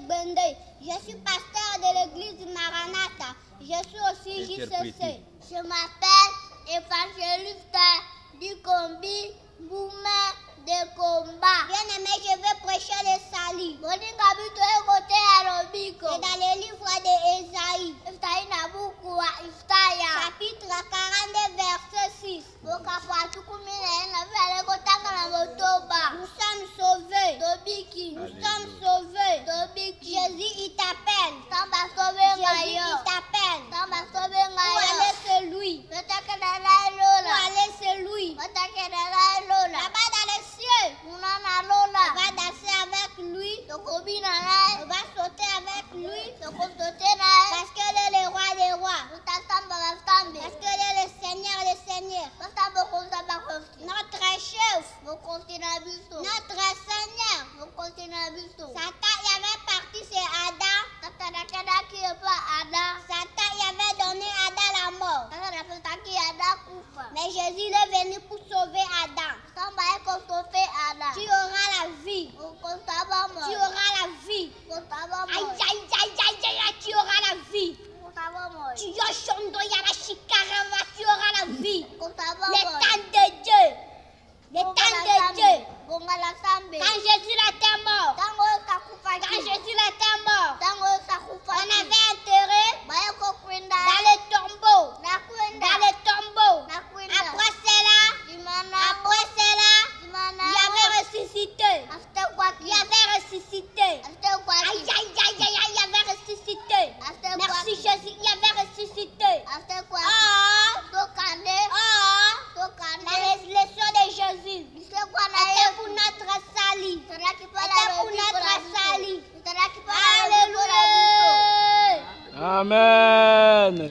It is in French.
Gbende. Je suis pasteur de l'église Maranatha. Je suis aussi JCC. Je m'appelle Évangéliste Dikombi Boumé de Combat. Bien aimé, je vais prêcher le salut. C'est dans le livre d'Ésaïe. Chapitre 42, verset 6. Nous sommes sauvés. Nous sommes sauvés. Jésus, il t'appelle. Jésus, il t'appelle. Où aller celui? Où aller celui? Là-bas dans les cieux. On va danser avec lui. On va sauter avec lui. Parce qu'il est le roi des rois. Parce qu'il est le Seigneur des seigneurs. Notre chef. Notre Seigneur. Satan y avait parti, c'est Adam. Satan y avait donné Adam la mort. Mais Jésus est venu pour sauver Adam. Tu auras la vie. Tu auras la vie. Aïe, aïe, aïe, aïe, aïe, tu auras la vie. Tu auras la vie. Le temps de Dieu. Le temps de Dieu. Quand Jésus était mort. Quand Jésus était mort. On avait enterré dans le tombeau. Dans le tombeau. Après cela, il avait ressuscité. Il avait ressuscité. Aïe, aïe, aïe, aïe, il avait ressuscité. Merci Jésus, il avait ressuscité. La résurrection de Jésus était pour notre salut. Était pour notre salut. Alléluia. Amen.